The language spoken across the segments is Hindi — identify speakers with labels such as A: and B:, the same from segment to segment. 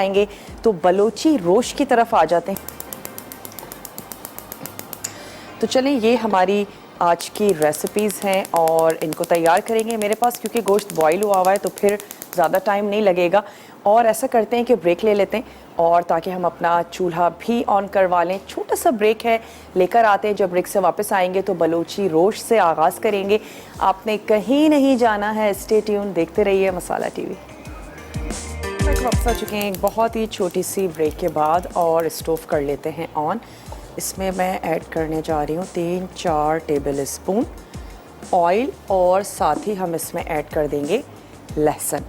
A: आएंगे तो बलोची रोश की तरफ आ जाते हैं। तो चलें, ये हमारी आज की रेसिपीज़ हैं और इनको तैयार करेंगे। मेरे पास क्योंकि गोश्त बॉईल हुआ हुआ है तो फिर ज़्यादा टाइम नहीं लगेगा। और ऐसा करते हैं कि ब्रेक ले लेते हैं और ताकि हम अपना चूल्हा भी ऑन करवा लें। छोटा सा ब्रेक है, लेकर आते हैं। जब ब्रेक से वापस आएंगे तो बलोची रोश से आगाज़ करेंगे। आपने कहीं नहीं जाना है, स्टे ट्यून, देखते रहिए मसाला टीवी। वापस आ चुके हैं एक बहुत ही छोटी सी ब्रेक के बाद और स्टोव कर लेते हैं ऑन। इसमें मैं ऐड करने जा रही हूँ 3-4 टेबल स्पून ऑयल और साथ ही हम इसमें ऐड कर देंगे लहसुन।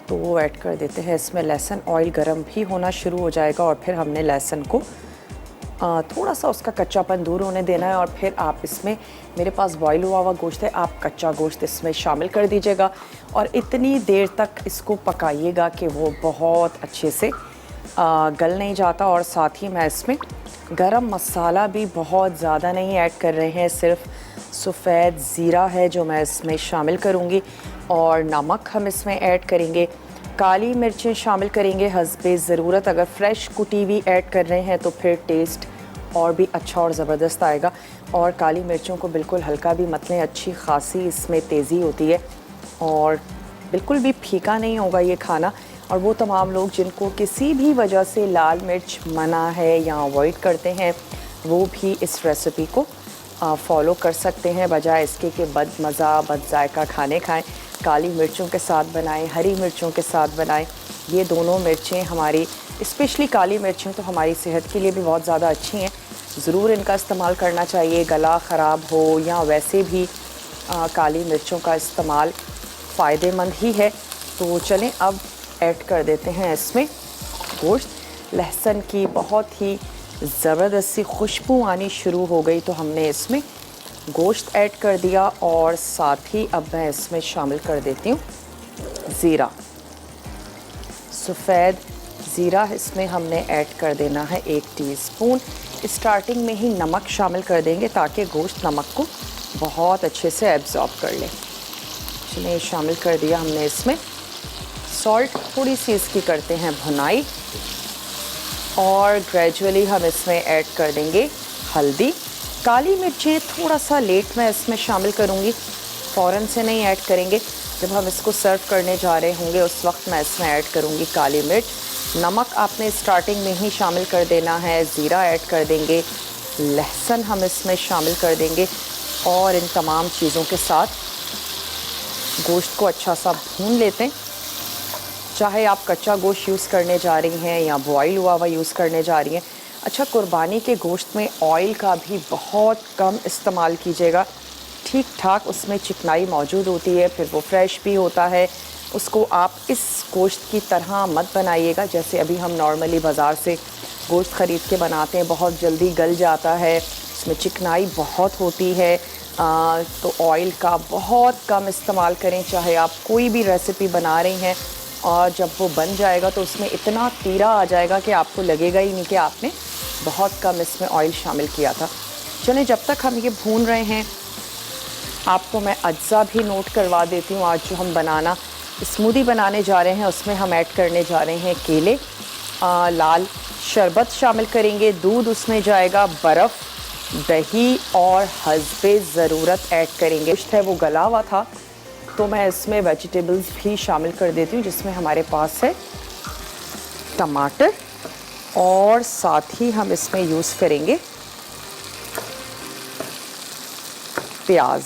A: तो वो ऐड कर देते हैं इसमें लहसुन। ऑयल गर्म भी होना शुरू हो जाएगा और फिर हमने लहसुन को थोड़ा सा उसका कच्चापन दूर होने देना है। और फिर आप इसमें, मेरे पास बॉईल हुआ हुआ गोश्त है, आप कच्चा गोश्त इसमें शामिल कर दीजिएगा और इतनी देर तक इसको पकाइएगा कि वो बहुत अच्छे से गल नहीं जाता। और साथ ही मैं इसमें गरम मसाला भी बहुत ज़्यादा नहीं ऐड कर रहे हैं, सिर्फ सफ़ेद ज़ीरा है जो मैं इसमें शामिल करूँगी और नमक हम इसमें ऐड करेंगे। काली मिर्चें शामिल करेंगे हस्बे ज़रूरत। अगर फ्रेश कुटी हुई ऐड कर रहे हैं तो फिर टेस्ट और भी अच्छा और ज़बरदस्त आएगा। और काली मिर्चों को बिल्कुल हल्का भी मत लें, अच्छी खासी इसमें तेज़ी होती है और बिल्कुल भी फीका नहीं होगा ये खाना। और वो तमाम लोग जिनको किसी भी वजह से लाल मिर्च मना है या अवॉइड करते हैं, वो भी इस रेसिपी को फॉलो कर सकते हैं, बजाय इसके कि बदमज़ा बदजायका खाने खाएं। काली मिर्चों के साथ बनाएं, हरी मिर्चों के साथ बनाएं। ये दोनों मिर्चें हमारी, स्पेशली काली मिर्चें तो हमारी सेहत के लिए भी बहुत ज़्यादा अच्छी हैं। ज़रूर इनका इस्तेमाल करना चाहिए, गला ख़राब हो या वैसे भी काली मिर्चों का इस्तेमाल फ़ायदेमंद ही है। तो चलें अब ऐड कर देते हैं इसमें गोश्त। लहसुन की बहुत ही ज़बरदस्त सी खुशबू आनी शुरू हो गई तो हमने इसमें गोश्त ऐड कर दिया और साथ ही अब मैं इसमें शामिल कर देती हूँ ज़ीरा। सफ़ेद ज़ीरा इसमें हमने ऐड कर देना है 1 टीस्पून। स्टार्टिंग में ही नमक शामिल कर देंगे ताकि गोश्त नमक को बहुत अच्छे से एब्ज़ॉर्ब कर ले। चलिए, शामिल कर दिया हमने इसमें सॉल्ट। थोड़ी सी इसकी करते हैं भुनाई और ग्रेजुअली हम इसमें ऐड कर देंगे हल्दी। काली मिर्चें थोड़ा सा लेट मैं इसमें शामिल करूँगी, फ़ौरन से नहीं ऐड करेंगे। जब हम इसको सर्व करने जा रहे होंगे उस वक्त मैं इसमें ऐड करूँगी काली मिर्च। नमक आपने स्टार्टिंग में ही शामिल कर देना है। ज़ीरा ऐड कर देंगे, लहसुन हम इसमें शामिल कर देंगे और इन तमाम चीज़ों के साथ गोश्त को अच्छा सा भून लेते हैं। चाहे आप कच्चा गोश्त यूज़ करने जा रही हैं या बॉईल हुआ हुआ यूज़ करने जा रही हैं। अच्छा, कुर्बानी के गोश्त में ऑयल का भी बहुत कम इस्तेमाल कीजिएगा। ठीक ठाक उसमें चिकनाई मौजूद होती है, फिर वो फ्रेश भी होता है। उसको आप इस गोश्त की तरह मत बनाइएगा जैसे अभी हम नॉर्मली बाज़ार से गोश्त ख़रीद के बनाते हैं, बहुत जल्दी गल जाता है, इसमें चिकनाई बहुत होती है। तो ऑयल का बहुत कम इस्तेमाल करें, चाहे आप कोई भी रेसिपी बना रही हैं। और जब वो बन जाएगा तो उसमें इतना तीरा आ जाएगा कि आपको लगेगा ही नहीं कि आपने बहुत कम इसमें ऑयल शामिल किया था। चलें, जब तक हम ये भून रहे हैं आपको मैं अज्जा भी नोट करवा देती हूँ। आज जो हम बनाना स्मूदी बनाने जा रहे हैं उसमें हम ऐड करने जा रहे हैं केले, लाल शरबत शामिल करेंगे, दूध उसमें जाएगा, बर्फ़, दही और हस्बे ज़रूरत ऐड करेंगे। गोश्त है वो गला हुआ था तो मैं इसमें वेजिटेबल्स भी शामिल कर देती हूँ, जिसमें हमारे पास है टमाटर और साथ ही हम इसमें यूज़ करेंगे प्याज।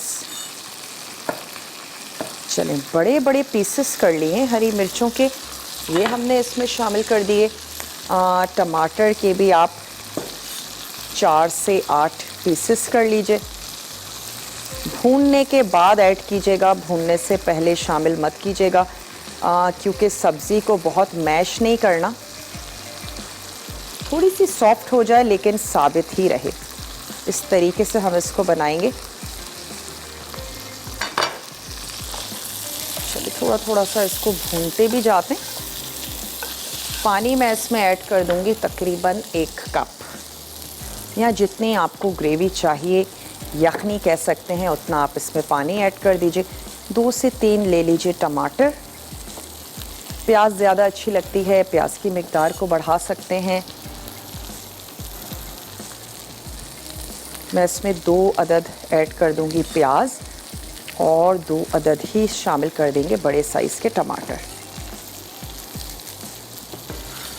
A: चलें, बड़े बड़े पीसेस कर लिए हरी मिर्चों के, ये हमने इसमें शामिल कर दिए। टमाटर के भी आप 4 से 8 पीसेस कर लीजिए। भूनने के बाद ऐड कीजिएगा, भूनने से पहले शामिल मत कीजिएगा क्योंकि सब्ज़ी को बहुत मैश नहीं करना, थोड़ी सी सॉफ्ट हो जाए लेकिन साबित ही रहे। इस तरीके से हम इसको बनाएंगे। चलिए, थोड़ा थोड़ा सा इसको भूनते भी जाते हैं। पानी मैं इसमें ऐड कर दूंगी तकरीबन 1 कप या जितनी आपको ग्रेवी चाहिए, यखनी कह सकते हैं, उतना आप इसमें पानी ऐड कर दीजिए। 2 से 3 ले लीजिए टमाटर। प्याज ज़्यादा अच्छी लगती है, प्याज की मिकदार को बढ़ा सकते हैं। मैं इसमें 2 अदद ऐड कर दूंगी प्याज और 2 अदद ही शामिल कर देंगे बड़े साइज़ के टमाटर।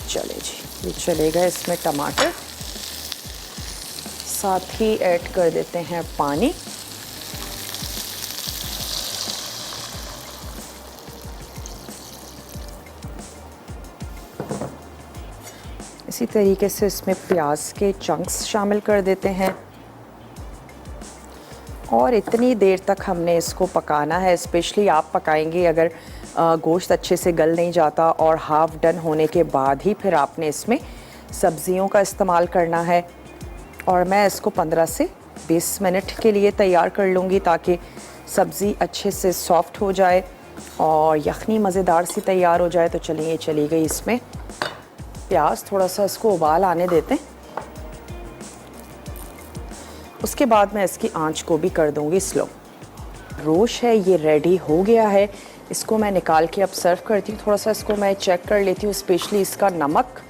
A: चले जी, ये चले गए इसमें टमाटर। साथ ही ऐड कर देते हैं पानी। इसी तरीके से इसमें प्याज के चंक्स शामिल कर देते हैं और इतनी देर तक हमने इसको पकाना है। स्पेशली आप पकाएंगे अगर गोश्त अच्छे से गल नहीं जाता और हाफ़ डन होने के बाद ही फिर आपने इसमें सब्जियों का इस्तेमाल करना है। और मैं इसको 15 से 20 मिनट के लिए तैयार कर लूँगी ताकि सब्ज़ी अच्छे से सॉफ्ट हो जाए और यखनी मज़ेदार सी तैयार हो जाए। तो चलिए, चली गई इसमें प्याज, थोड़ा सा इसको उबाल आने देते हैं। उसके बाद मैं इसकी आंच को भी कर दूंगी स्लो। रोश है ये रेडी हो गया है। इसको मैं निकाल के अब सर्व करती हूँ। थोड़ा सा इसको मैं चेक कर लेती हूँ, स्पेशली इसका नमक